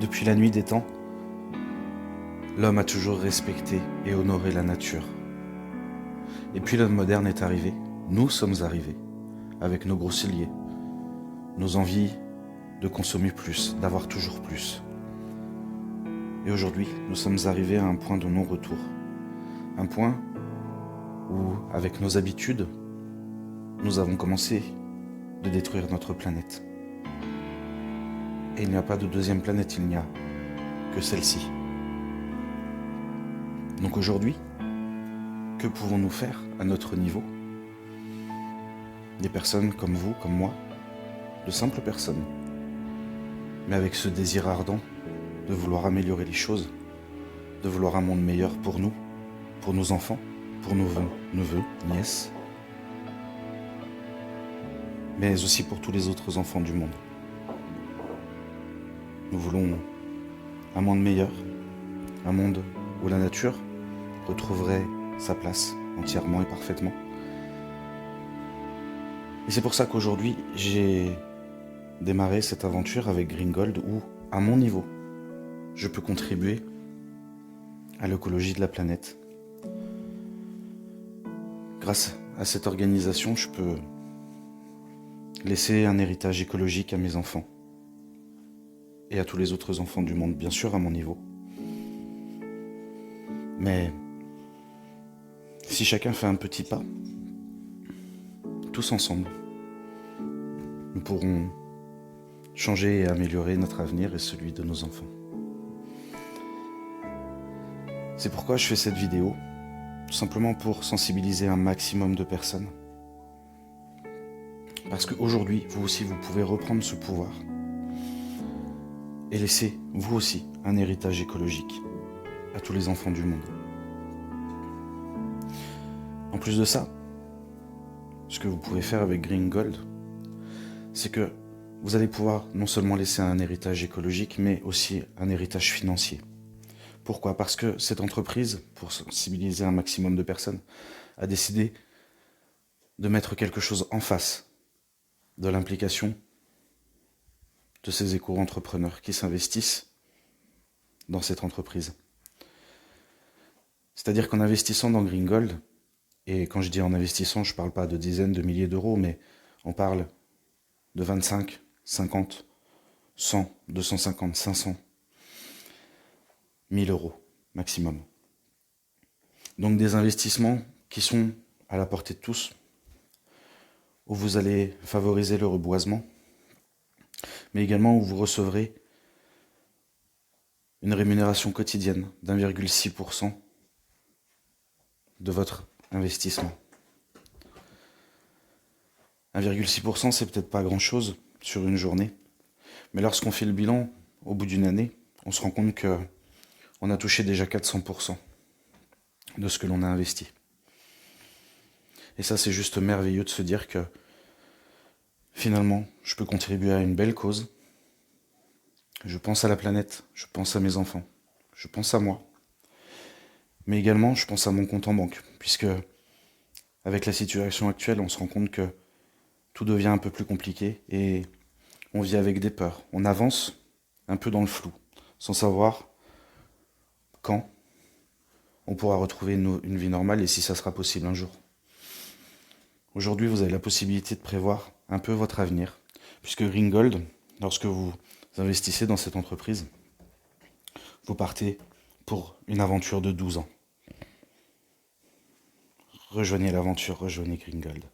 Depuis la nuit des temps, l'homme a toujours respecté et honoré la nature. Et puis l'homme moderne est arrivé, nous sommes arrivés, avec nos gros souliers, nos envies de consommer plus, d'avoir toujours plus. Et aujourd'hui, nous sommes arrivés à un point de non-retour. Un point où, avec nos habitudes, nous avons commencé de détruire notre planète. Et il n'y a pas de deuxième planète, il n'y a que celle-ci. Donc aujourd'hui, que pouvons-nous faire à notre niveau? Des personnes comme vous, comme moi, de simples personnes, mais avec ce désir ardent de vouloir améliorer les choses, de vouloir un monde meilleur pour nous, pour nos enfants, pour nos neveux, nièces, mais aussi pour tous les autres enfants du monde. Nous voulons un monde meilleur, un monde où la nature retrouverait sa place entièrement et parfaitement. Et c'est pour ça qu'aujourd'hui, j'ai démarré cette aventure avec Green Gold où, à mon niveau, je peux contribuer à l'écologie de la planète. Grâce à cette organisation, je peux laisser un héritage écologique à mes enfants et à tous les autres enfants du monde, bien sûr à mon niveau. Mais si chacun fait un petit pas, tous ensemble, nous pourrons changer et améliorer notre avenir et celui de nos enfants. C'est pourquoi je fais cette vidéo, tout simplement pour sensibiliser un maximum de personnes. Parce qu'aujourd'hui, vous aussi, vous pouvez reprendre ce pouvoir et laisser, vous aussi, un héritage écologique à tous les enfants du monde. En plus de ça, ce que vous pouvez faire avec Green Gold, c'est que vous allez pouvoir non seulement laisser un héritage écologique, mais aussi un héritage financier. Pourquoi? Parce que cette entreprise, pour sensibiliser un maximum de personnes, a décidé de mettre quelque chose en face de l'implication de ces éco-entrepreneurs qui s'investissent dans cette entreprise. C'est-à-dire qu'en investissant dans Green Gold, et quand je dis en investissant, je ne parle pas de dizaines de milliers d'euros, mais on parle de 25, 50, 100, 250, 500, 1000 euros maximum. Donc des investissements qui sont à la portée de tous, où vous allez favoriser le reboisement, mais également où vous recevrez une rémunération quotidienne d'1,6% de votre investissement. 1,6%, c'est peut-être pas grand-chose sur une journée, mais lorsqu'on fait le bilan au bout d'une année, on se rend compte qu'on a touché déjà 400% de ce que l'on a investi. Et ça, c'est juste merveilleux de se dire que finalement, je peux contribuer à une belle cause. Je pense à la planète, je pense à mes enfants, je pense à moi. Mais également, je pense à mon compte en banque, puisque avec la situation actuelle, on se rend compte que tout devient un peu plus compliqué et on vit avec des peurs. On avance un peu dans le flou, sans savoir quand on pourra retrouver une vie normale et si ça sera possible un jour. Aujourd'hui, vous avez la possibilité de prévoir un peu votre avenir, puisque Green Gold, lorsque vous investissez dans cette entreprise, vous partez pour une aventure de 12 ans. Rejoignez l'aventure, rejoignez Green Gold.